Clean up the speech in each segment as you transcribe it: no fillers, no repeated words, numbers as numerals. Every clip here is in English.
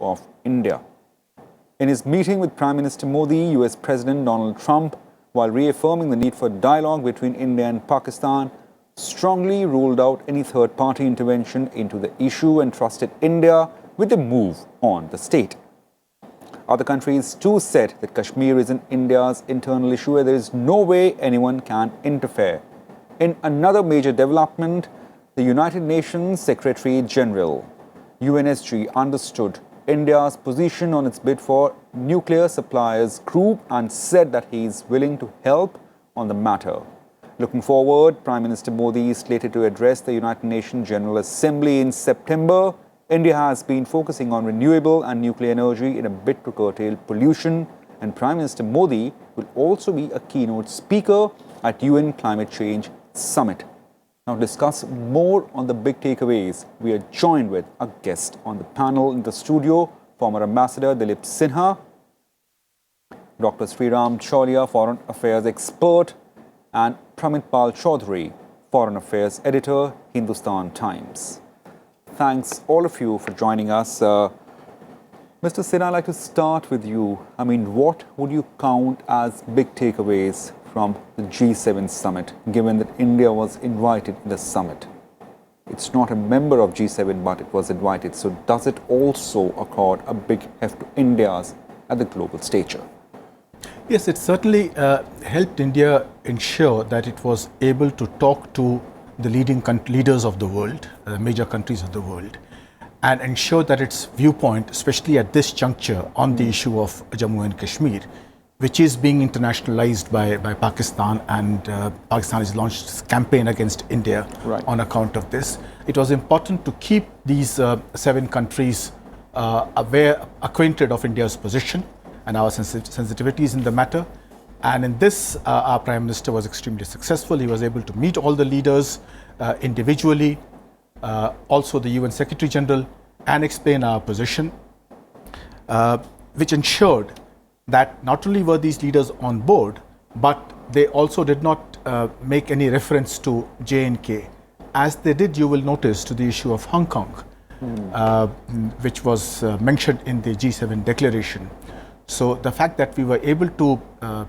of India. In his meeting with Prime Minister Modi, US President Donald Trump, while reaffirming the need for dialogue between India and Pakistan, strongly ruled out any third-party intervention into the issue and trusted India with the move on the state. Other countries too said that Kashmir is India's internal issue where there is no way anyone can interfere. In another major development, the United Nations Secretary General, UNSG, understood India's position on its bid for nuclear suppliers group and said that he is willing to help on the matter. Looking forward, Prime Minister Modi is slated to address the United Nations General Assembly in September. India has been focusing on renewable and nuclear energy in a bid to curtail pollution, and Prime Minister Modi will also be a keynote speaker at UN Climate Change Summit. Now, to discuss more on the big takeaways, we are joined with a guest on the panel in the studio, former Ambassador Dilip Sinha, Dr. Sriram Chaulia, Foreign Affairs expert, and Pramit Pal Chaudhary, Foreign Affairs Editor, Hindustan Times. Thanks all of you for joining us. Mr. Sinha, I'd like to start with you. I mean, what would you count as big takeaways from the G7 summit, given that India was invited in the summit? It's not a member of G7, but it was invited. So does it also accord a big heft to India's at the global stature? Yes, it certainly helped India ensure that it was able to talk to the leading leaders of the world, major countries of the world, and ensure that its viewpoint, especially at this juncture on the issue of Jammu and Kashmir, which is being internationalized by Pakistan, and Pakistan has launched its campaign against India on account of this. It was important to keep these 7 countries acquainted of India's position and our sensitivities in the matter. And in this, our Prime Minister was extremely successful. He was able to meet all the leaders individually, also the UN Secretary General, and explain our position, which ensured that not only were these leaders on board, but they also did not make any reference to J&K. As they did, you will notice, to the issue of Hong Kong, which was mentioned in the G7 declaration. So the fact that we were able to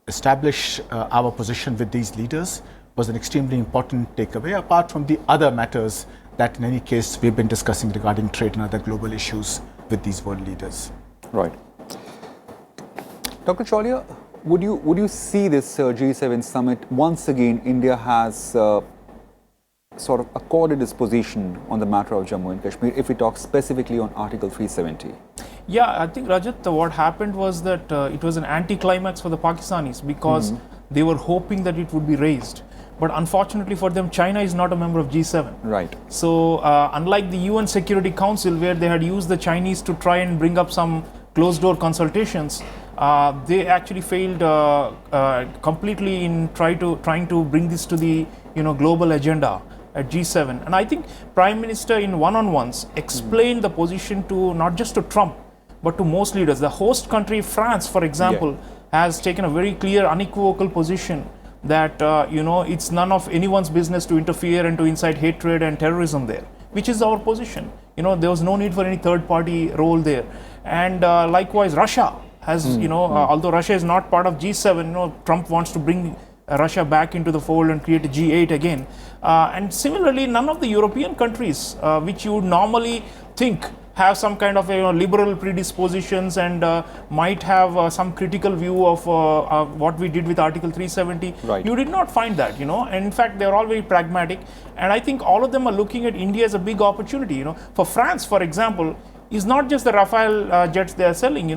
establish our position with these leaders was an extremely important takeaway, apart from the other matters that in any case we've been discussing regarding trade and other global issues with these world leaders. Right. Dr. Chaulia, would you see this G7 summit, once again India has sort of accorded its position on the matter of Jammu and Kashmir, if we talk specifically on Article 370? Yeah, I think, Rajat, what happened was that it was an anti-climax for the Pakistanis because they were hoping that it would be raised. But unfortunately for them, China is not a member of G7. Right. So unlike the UN Security Council, where they had used the Chinese to try and bring up some closed-door consultations, they actually failed completely in trying to bring this to the global agenda at G7. And I think Prime Minister in one-on-ones explained the position to not just to Trump, but to most leaders. The host country, France, for example, has taken a very clear, unequivocal position that it's none of anyone's business to interfere and to incite hatred and terrorism there, which is our position. There was no need for any third-party role there. And likewise, Russia has, although Russia is not part of G7, Trump wants to bring Russia back into the fold and create a G8 again. And similarly, none of the European countries, which you would normally think have some kind of liberal predispositions and might have some critical view of what we did with Article 370. Right. You did not find that, and in fact, they're all very pragmatic. And I think all of them are looking at India as a big opportunity. For France, for example, is not just the Rafale jets they are selling.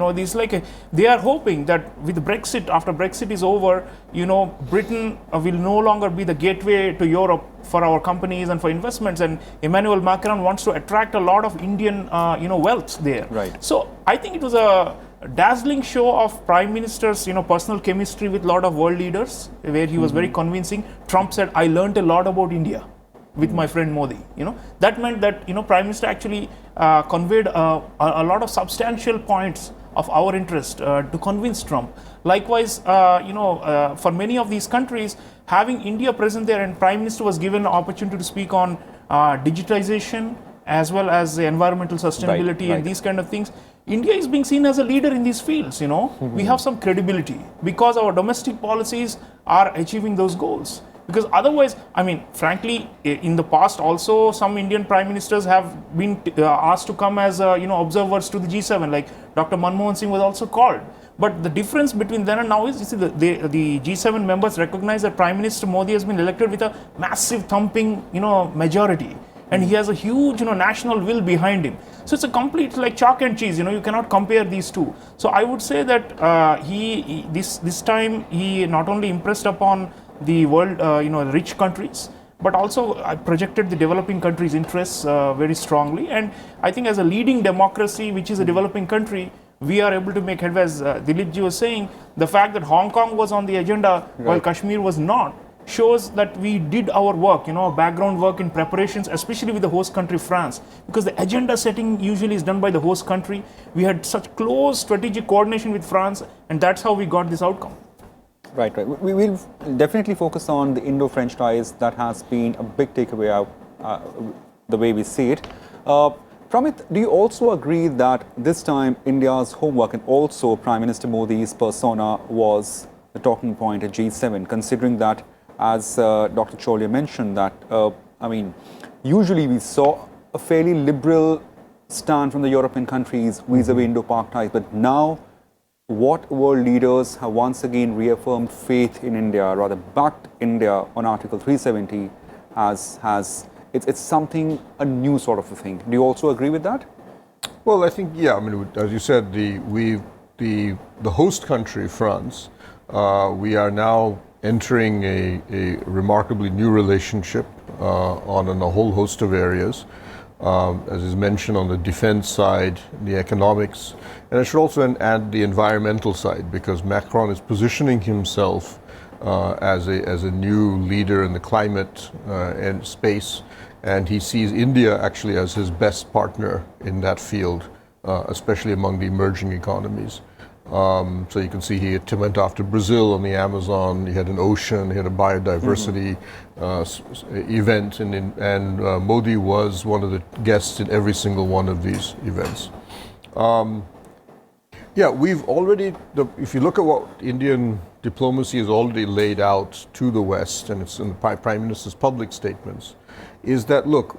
They are hoping that with Brexit, after Brexit is over, Britain will no longer be the gateway to Europe for our companies and for investments. And Emmanuel Macron wants to attract a lot of Indian, wealth there. Right. So I think it was a dazzling show of Prime Minister's, personal chemistry with a lot of world leaders, where he was very convincing. Trump said, "I learned a lot about India with my friend Modi." That meant that Prime Minister actually conveyed a lot of substantial points of our interest to convince Trump. Likewise, for many of these countries, having India present there, and Prime Minister was given an opportunity to speak on digitization, as well as the environmental sustainability right. and these kind of things, India is being seen as a leader in these fields. We have some credibility because our domestic policies are achieving those goals. Because otherwise, I mean, frankly, in the past also some Indian prime ministers have been asked to come as observers to the G7, like Dr. Manmohan Singh was also called. But the difference between then and now is, you see, the G7 members recognize that Prime Minister Modi has been elected with a massive thumping, majority, and he has a huge, national will behind him. So it's a complete like chalk and cheese. You cannot compare these two. So I would say that this time he not only impressed upon the world, rich countries, but also projected the developing countries' interests very strongly. And I think as a leading democracy, which is a developing country, we are able to make headway. As Dilip ji was saying, the fact that Hong Kong was on the agenda while Kashmir was not, shows that we did our work, background work in preparations, especially with the host country France, because the agenda setting usually is done by the host country. We had such close strategic coordination with France, and that's how we got this outcome. Right. We will definitely focus on the Indo-French ties. That has been a big takeaway out, the way we see it. Pramit, do you also agree that this time India's homework and also Prime Minister Modi's persona was the talking point at G7, considering that, as Dr. Cholia mentioned, that, usually we saw a fairly liberal stand from the European countries vis-a-vis Indo-Pak ties, but now what world leaders have once again reaffirmed faith in India, rather backed India on Article 370 it's something, a new sort of a thing. Do you also agree with that? Well, I think, as you said, the host country, France, we are now entering a remarkably new relationship on a whole host of areas. As is mentioned on the defense side, the economics, and I should also add the environmental side, because Macron is positioning himself as a new leader in the climate and space, and he sees India actually as his best partner in that field, especially among the emerging economies. So you can see he went after Brazil on the Amazon. He had an ocean, he had a biodiversity event, and Modi was one of the guests in every single one of these events. We've already, if you look at what Indian diplomacy has already laid out to the West, and it's in the Prime Minister's public statements, is that, look,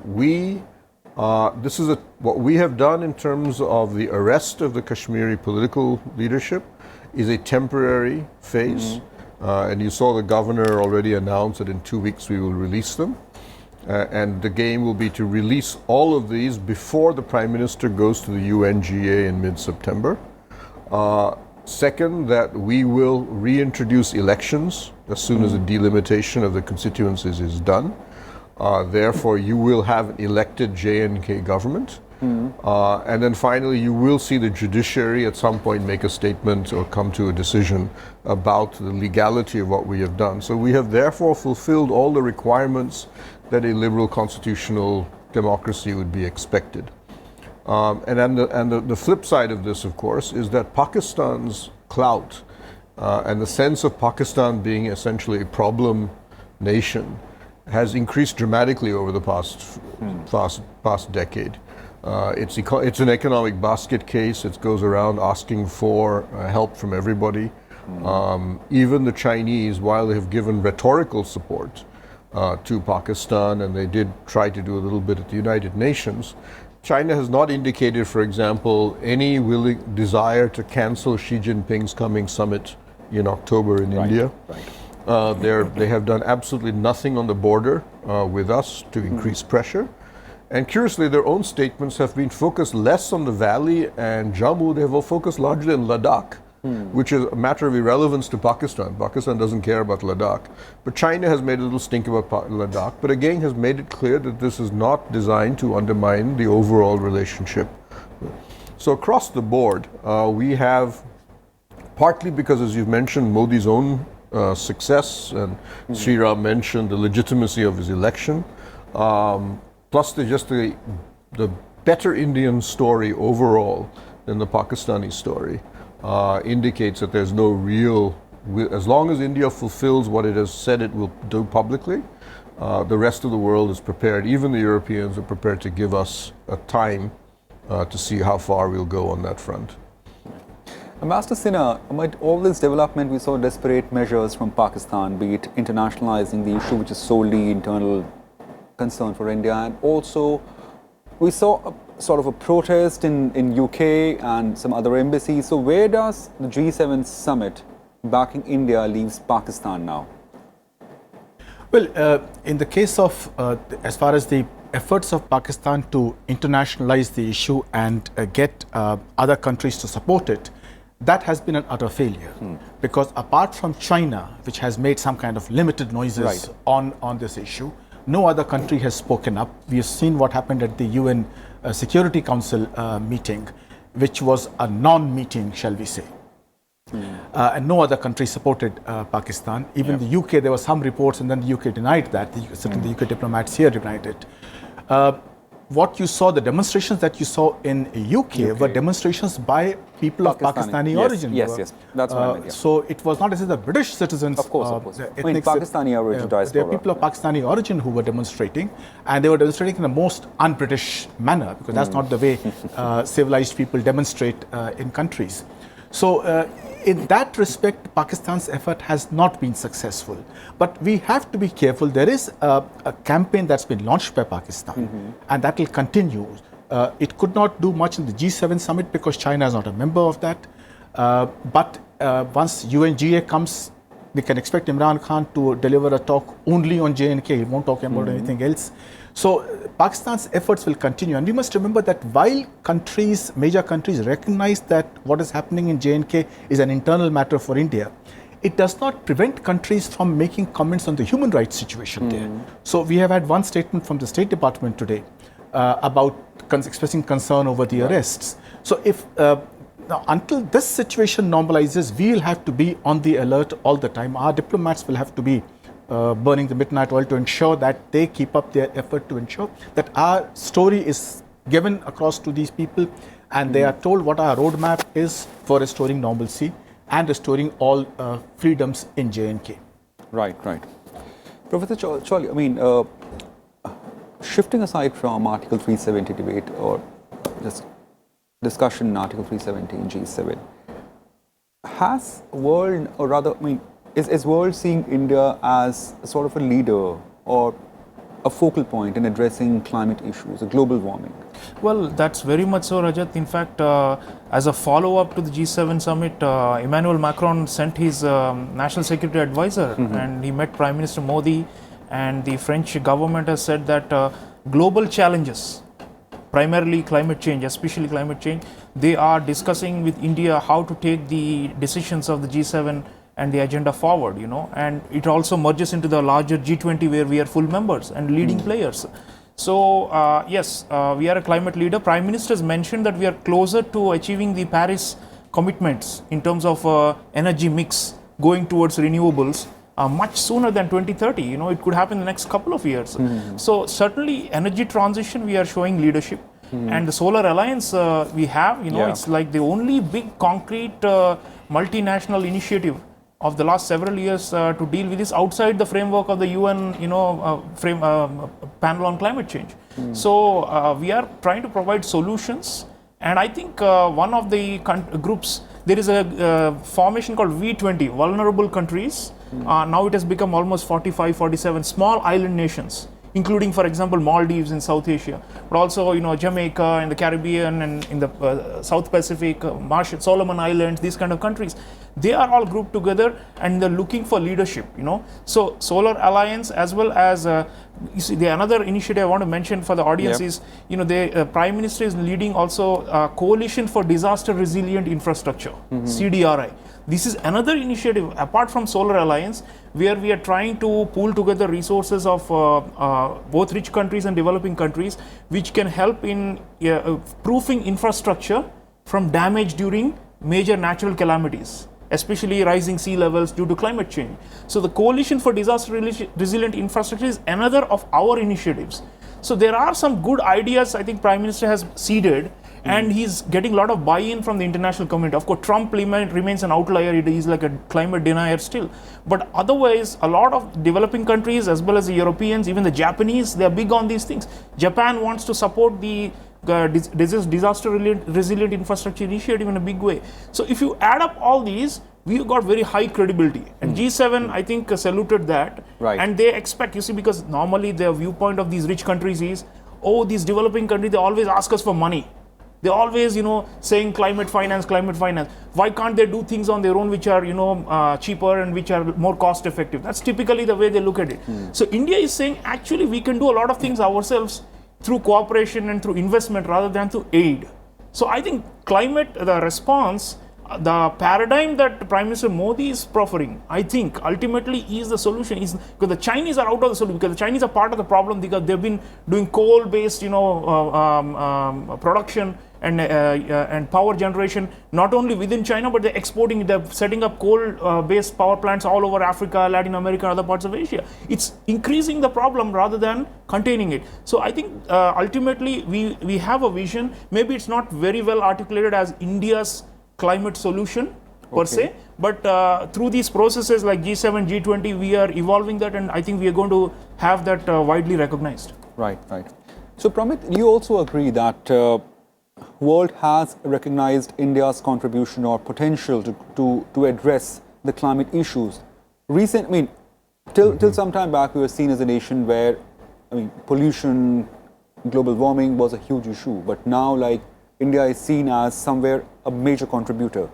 this is what we have done in terms of the arrest of the Kashmiri political leadership is a temporary phase. And you saw the governor already announce that in 2 weeks we will release them. And the game will be to release all of these before the Prime Minister goes to the UNGA in mid-September. Second, that we will reintroduce elections as soon as the delimitation of the constituencies is done. Therefore, you will have an elected J&K government. And then finally, you will see the judiciary at some point make a statement or come to a decision about the legality of what we have done. So we have therefore fulfilled all the requirements that a liberal constitutional democracy would be expected. And then the flip side of this, of course, is that Pakistan's clout and the sense of Pakistan being essentially a problem nation has increased dramatically over the past decade. It's an economic basket case. It goes around asking for help from everybody. Even the Chinese, while they have given rhetorical support to Pakistan, and they did try to do a little bit at the United Nations, China has not indicated, for example, any desire to cancel Xi Jinping's coming summit in October in India. They have done absolutely nothing on the border with us to increase pressure. And curiously, their own statements have been focused less on the valley and Jammu. They have focused largely on Ladakh, which is a matter of irrelevance to Pakistan. Pakistan doesn't care about Ladakh. But China has made a little stink about Ladakh, but again has made it clear that this is not designed to undermine the overall relationship. So across the board, we have, partly because, as you've mentioned, Modi's own success, and Sriram mentioned the legitimacy of his election, plus the better Indian story overall than the Pakistani story, indicates that there's no real, as long as India fulfills what it has said it will do publicly, the rest of the world is prepared, even the Europeans are prepared to give us a time to see how far we'll go on that front. Ambassador Sinha, amid all this development, we saw desperate measures from Pakistan, be it internationalizing the issue, which is solely internal concern for India, and also we saw a sort of a protest in UK and some other embassies. So where does the G7 summit backing India leaves Pakistan now? Well, in the case of, as far as the efforts of Pakistan to internationalize the issue and get other countries to support it, that has been an utter failure. Because apart from China, which has made some kind of limited noises on this issue, no other country has spoken up. We have seen what happened at the UN Security Council meeting, which was a non-meeting, shall we say. And no other country supported Pakistan. Even the UK, there were some reports, and then the UK denied that. Certainly the UK diplomats here denied it. What you saw, the demonstrations that you saw in UK were demonstrations by people of Pakistani origin. Yes, that's what I meant. So it was not as if the British citizens, Of course. I mean, Pakistani origin diaspora. there are people of Pakistani origin who were demonstrating, and they were demonstrating in the most un-British manner, because that's not the way civilized people demonstrate in countries. So in that respect, Pakistan's effort has not been successful. But we have to be careful. There is a campaign that's been launched by Pakistan, and that will continue. It could not do much in the G7 summit because China is not a member of that. But once UNGA comes, we can expect Imran Khan to deliver a talk only on J&K. He won't talk about anything else. So Pakistan's efforts will continue. And we must remember that while countries, major countries, recognize that what is happening in J&K is an internal matter for India, it does not prevent countries from making comments on the human rights situation there. So we have had one statement from the State Department today about expressing concern over the arrests. So if now, until this situation normalizes, we will have to be on the alert all the time. Our diplomats will have to be burning the midnight oil to ensure that they keep up their effort to ensure that our story is given across to these people, and they are told what our roadmap is for restoring normalcy and restoring all freedoms in J&K. Right. Professor Chawla, I mean, shifting aside from Article 370 debate or just discussion in Article 370 in G7, has world, or rather, I mean, is world seeing India as a sort of a leader or a focal point in addressing climate issues, global warming? Well, that's very much so, Rajat. In fact, as a follow-up to the G7 summit, Emmanuel Macron sent his national security advisor, and he met Prime Minister Modi, and the French government has said that global challenges, primarily climate change, especially climate change, they are discussing with India how to take the decisions of the G7 and the agenda forward, and it also merges into the larger G20 where we are full members and leading players. So yes, we are a climate leader. Prime Minister has mentioned that we are closer to achieving the Paris commitments in terms of energy mix going towards renewables much sooner than 2030. It could happen in the next couple of years. So certainly energy transition, we are showing leadership. And the Solar Alliance we have, it's like the only big concrete multinational initiative of the last several years to deal with this outside the framework of the UN, panel on climate change. So we are trying to provide solutions, and I think one of the groups, there is a formation called V20, vulnerable countries. Now it has become almost 45, 47 small island nations, including, for example, Maldives in South Asia, but also, Jamaica in the Caribbean and in the South Pacific, Marshall, Solomon Islands, these kind of countries. They are all grouped together and they're looking for leadership, So Solar Alliance, as well as, you see, another initiative I want to mention for the audience is, the Prime Minister is leading also a Coalition for Disaster Resilient Infrastructure, CDRI. This is another initiative apart from Solar Alliance, where we are trying to pool together resources of both rich countries and developing countries, which can help in proofing infrastructure from damage during major natural calamities, especially rising sea levels due to climate change. So the Coalition for Disaster Resilient Infrastructure is another of our initiatives. So there are some good ideas I think Prime Minister has seeded, and he's getting a lot of buy-in from the international community. Of course, Trump remains an outlier. He's like a climate denier still. But otherwise, a lot of developing countries, as well as the Europeans, even the Japanese, they're big on these things. Japan wants to support the disaster resilient infrastructure initiative in a big way. So if you add up all these, we got very high credibility, and G7 I think saluted that, Right. and they expect, you see, because normally the viewpoint of these rich countries is, oh, these developing countries, they always ask us for money. They always, saying climate finance. Why can't they do things on their own which are, cheaper and which are more cost effective? That's typically the way they look at it. So India is saying, actually, we can do a lot of things ourselves through cooperation and through investment rather than through aid. So I think climate, the response, the paradigm that Prime Minister Modi is proffering, I think ultimately is the solution. Because the Chinese are out of the solution, because the Chinese are part of the problem, because they've been doing coal-based, production and power generation, not only within China, but they're exporting. They're setting up coal-based power plants all over Africa, Latin America, and other parts of Asia. It's increasing the problem rather than containing it. So I think ultimately we have a vision. Maybe it's not very well articulated as India's climate solution per se, but through these processes like G7, G20, we are evolving that, and I think we are going to have that widely recognized. Right. So Pramit, you also agree that world has recognized India's contribution or potential to address the climate issues. Till some time back, we were seen as a nation where, pollution, global warming was a huge issue, but now India is seen as somewhere a major contributor.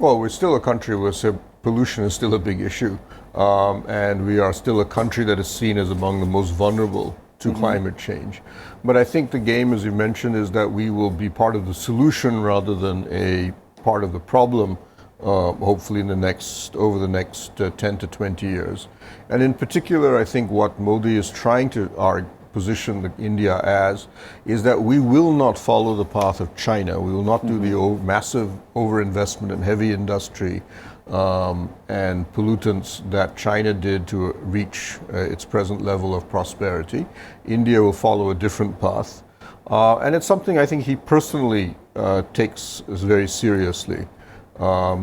Well, we're still a country where pollution is still a big issue, and we are still a country that is seen as among the most vulnerable to climate change. But I think the game, as you mentioned, is that we will be part of the solution rather than a part of the problem, hopefully over the next 10 to 20 years. And in particular, I think what Modi is trying to position India as is that we will not follow the path of China. We will not do the massive overinvestment in heavy industry and pollutants that China did to reach its present level of prosperity. India will follow a different path. And it's something I think he personally takes very seriously.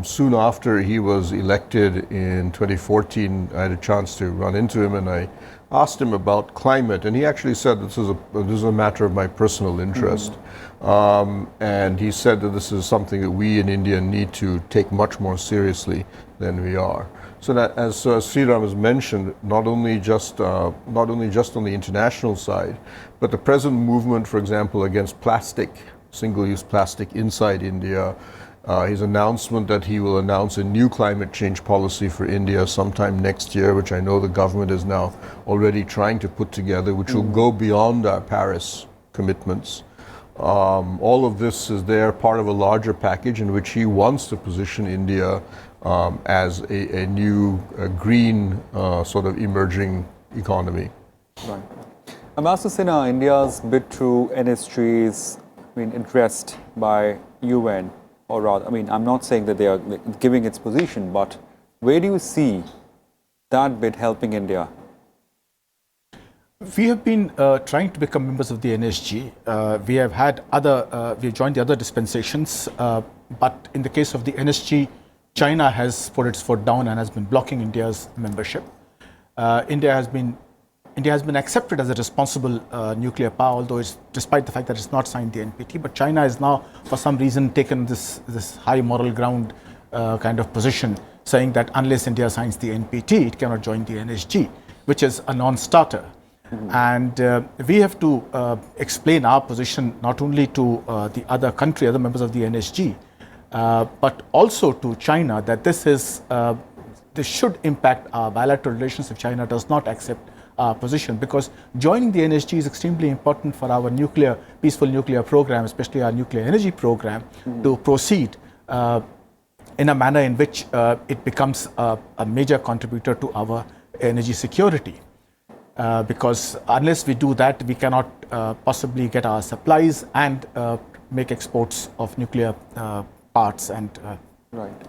Soon after he was elected in 2014, I had a chance to run into him, and I asked him about climate, and he actually said this is a matter of my personal interest. And he said that this is something that we in India need to take much more seriously than we are. So that, as Sriram has mentioned, not only just on the international side, but the present movement, for example, against plastic, single-use plastic inside India. His announcement that he will announce a new climate change policy for India sometime next year, which I know the government is now already trying to put together, which will go beyond our Paris commitments. All of this is part of a larger package in which he wants to position India as a new green sort of emerging economy. Right. Ambassador Sinha, India's bid through NSG is addressed by UN. Or rather, I'm not saying that they are giving its position, but where do you see that bit helping India? We have been trying to become members of the NSG. We have joined the other dispensations, but in the case of the NSG, China has put its foot down and has been blocking India's membership. India has been accepted as a responsible nuclear power, although despite the fact that it's not signed the NPT. But China has now, for some reason, taken this high moral ground kind of position, saying that unless India signs the NPT, it cannot join the NSG, which is a non-starter. And we have to explain our position not only to the other members of the NSG, but also to China, that this should impact our bilateral relations if China does not accept our position, because joining the NSG is extremely important for our peaceful nuclear program, especially our nuclear energy program, to proceed in a manner in which it becomes a major contributor to our energy security. Because unless we do that, we cannot possibly get our supplies and make exports of nuclear parts and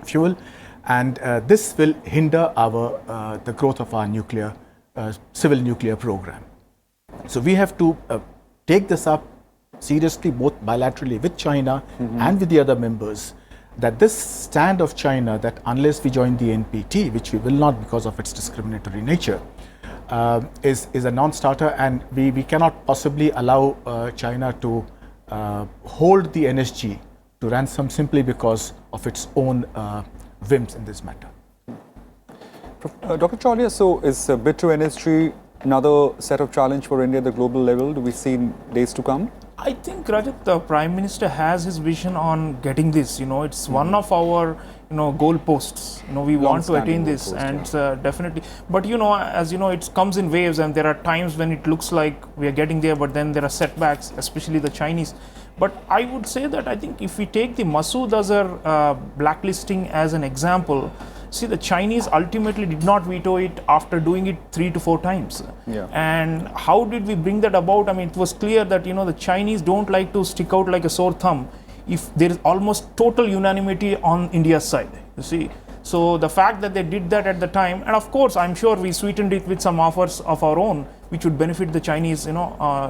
fuel. And this will hinder the growth of our civil nuclear program. So we have to take this up seriously, both bilaterally with China and with the other members, that this stand of China, that unless we join the NPT, which we will not because of its discriminatory nature, is a non-starter, and we cannot possibly allow China to hold the NSG to ransom simply because of its own whims in this matter. Dr. Chaulia, so is bid to NSG another set of challenge for India at the global level? Do we see in days to come? I think, Rajat, the Prime Minister has his vision on getting this. It's one of our, goalposts. We want to attain this, and definitely. But as you know, it comes in waves, and there are times when it looks like we are getting there, but then there are setbacks, especially the Chinese. But I would say that I think if we take the Masood Azhar blacklisting as an example, see, the Chinese ultimately did not veto it after doing it 3 to 4 times. Yeah. And how did we bring that about? I mean, it was clear that, the Chinese don't like to stick out like a sore thumb if there is almost total unanimity on India's side, you see. So the fact that they did that at the time, and of course, I'm sure we sweetened it with some offers of our own, which would benefit the Chinese,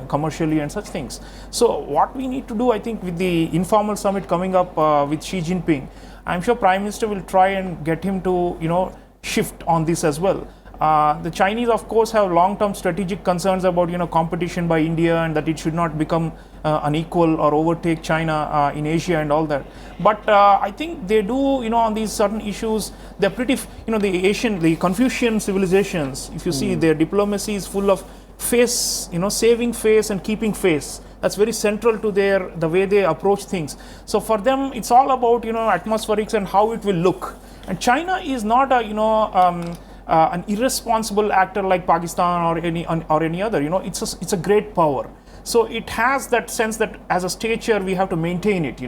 commercially and such things. So what we need to do, I think, with the informal summit coming up with Xi Jinping, I'm sure Prime Minister will try and get him to, shift on this as well. The Chinese, of course, have long-term strategic concerns about, competition by India, and that it should not become unequal or overtake China in Asia and all that. But I think they do, on these certain issues, they're pretty, the Confucian civilizations, if you see, their diplomacy is full of face, saving face and keeping face. That's very central to the way they approach things. So for them, it's all about, atmospherics and how it will look. And China is not a, an irresponsible actor like Pakistan or any other. It's a great power. So it has that sense that as a stature we have to maintain it.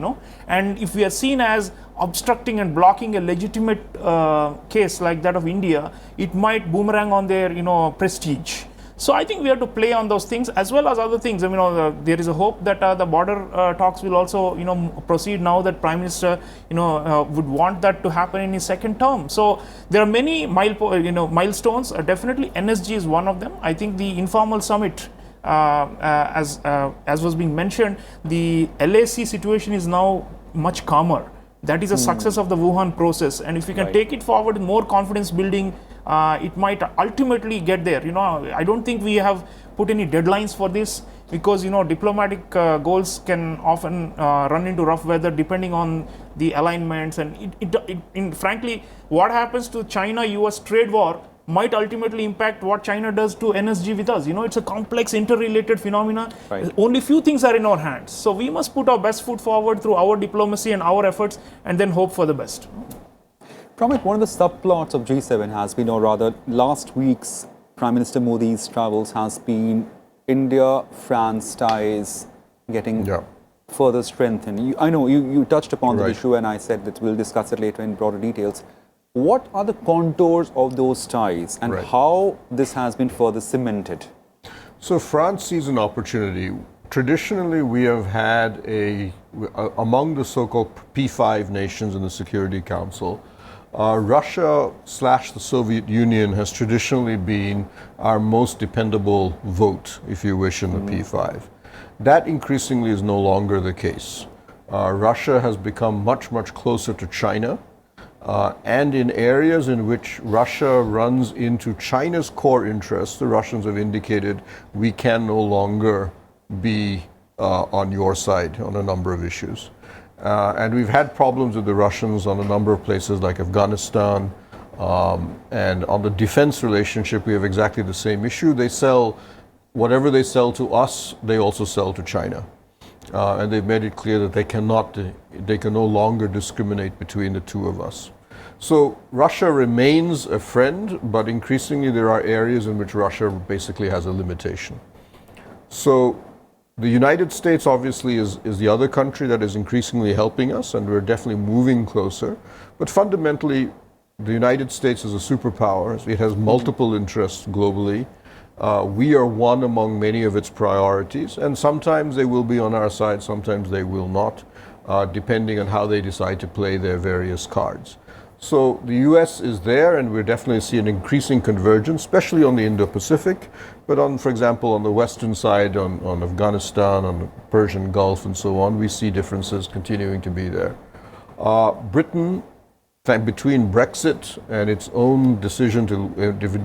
And if we are seen as obstructing and blocking a legitimate case like that of India, it might boomerang on their prestige. So I think we have to play on those things as well as other things. I mean, there is a hope that the border talks will also, proceed now that Prime Minister, would want that to happen in his second term. So there are many milestones. Definitely, NSG is one of them. I think the informal summit, as was being mentioned, the LAC situation is now much calmer. That is a success of the Wuhan process, and if we can take it forward with more confidence building, it might ultimately get there. I don't think we have put any deadlines for this because diplomatic goals can often run into rough weather depending on the alignments, and frankly, what happens to China-US trade war might ultimately impact what China does to NSG with us. It's a complex, interrelated phenomena. Right. Only few things are in our hands. So we must put our best foot forward through our diplomacy and our efforts, and then hope for the best. Pramit, one of the subplots of G7 has been, or rather last week's Prime Minister Modi's travels has been India-France ties getting further strengthened. I know you touched upon the issue, and I said that we'll discuss it later in broader details. What are the contours of those ties, and how this has been further cemented? So France sees an opportunity. Traditionally, we have had among the so-called P5 nations in the Security Council, Russia / the Soviet Union has traditionally been our most dependable vote, if you wish, in the P5. That increasingly is no longer the case. Russia has become much, much closer to China. And in areas in which Russia runs into China's core interests, the Russians have indicated we can no longer be on your side on a number of issues. And we've had problems with the Russians on a number of places like Afghanistan. And on the defense relationship, we have exactly the same issue. They sell, whatever they sell to us, they also sell to China. And they've made it clear that they can no longer discriminate between the two of us. So Russia remains a friend, but increasingly there are areas in which Russia basically has a limitation. So the United States obviously is the other country that is increasingly helping us, and we're definitely moving closer. But fundamentally, the United States is a superpower. It has multiple interests globally. We are one among many of its priorities, and sometimes they will be on our side, sometimes they will not, depending on how they decide to play their various cards. So the US is there, and we're definitely seeing increasing convergence, especially on the Indo-Pacific, but on, for example, on the western side, on Afghanistan, on the Persian Gulf, and so on, we see differences continuing to be there. Britain, between Brexit and its own decision to,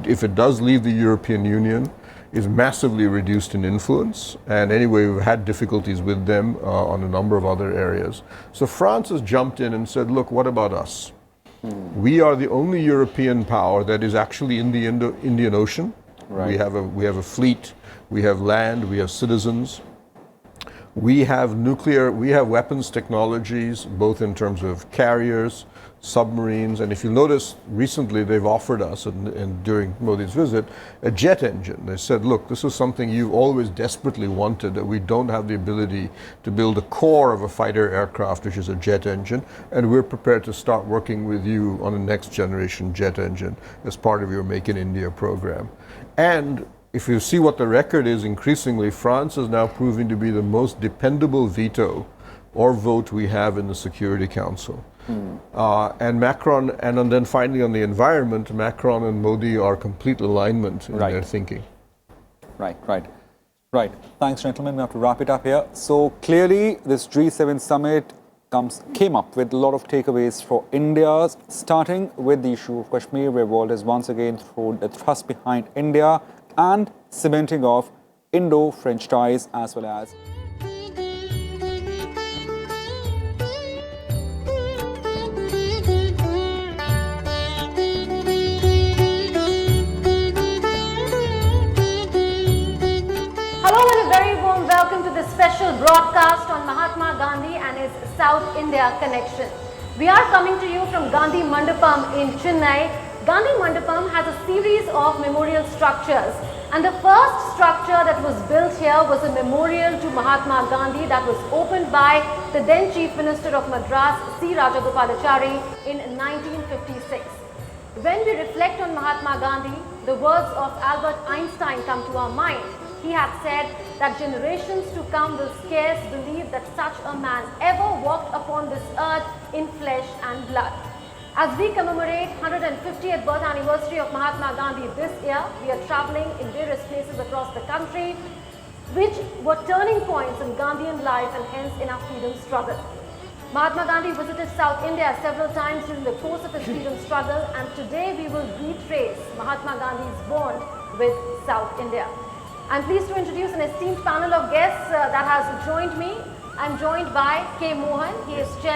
if it does leave the European Union, is massively reduced in influence. And anyway, we've had difficulties with them on a number of other areas. So France has jumped in and said, look, what about us? We are the only European power that is actually in the Indian Ocean. Right. We have a fleet, we have land, we have citizens. We have weapons technologies, both in terms of carriers, submarines, and if you notice, recently they've offered us, and during Modi's visit, a jet engine. They said, look, this is something you've always desperately wanted, that we don't have the ability to build a core of a fighter aircraft, which is a jet engine, and we're prepared to start working with you on a next generation jet engine as part of your Make in India program. And if you see what the record is, increasingly, France is now proving to be the most dependable veto or vote we have in the Security Council. And Macron, and then finally on the environment, Macron and Modi are complete alignment in their thinking. Right. Thanks, gentlemen. We have to wrap it up here. So clearly, this G7 summit came up with a lot of takeaways for India, starting with the issue of Kashmir, where world has once again thrown the thrust behind India and cementing of Indo-French ties, as well as welcome to this special broadcast on Mahatma Gandhi and his South India connection. We are coming to you from Gandhi Mandapam in Chennai. Gandhi Mandapam has a series of memorial structures, and the first structure that was built here was a memorial to Mahatma Gandhi that was opened by the then Chief Minister of Madras, C. Rajagopalachari, in 1956. When we reflect on Mahatma Gandhi, the words of Albert Einstein come to our mind. He had said that generations to come will scarce believe that such a man ever walked upon this earth in flesh and blood. As we commemorate 150th birth anniversary of Mahatma Gandhi this year, we are traveling in various places across the country, which were turning points in Gandhian life and hence in our freedom struggle. Mahatma Gandhi visited South India several times during the course of his freedom struggle, and today we will retrace Mahatma Gandhi's bond with South India. I'm pleased to introduce an esteemed panel of guests that has joined me. I'm joined by K. Mohan. He is Chairman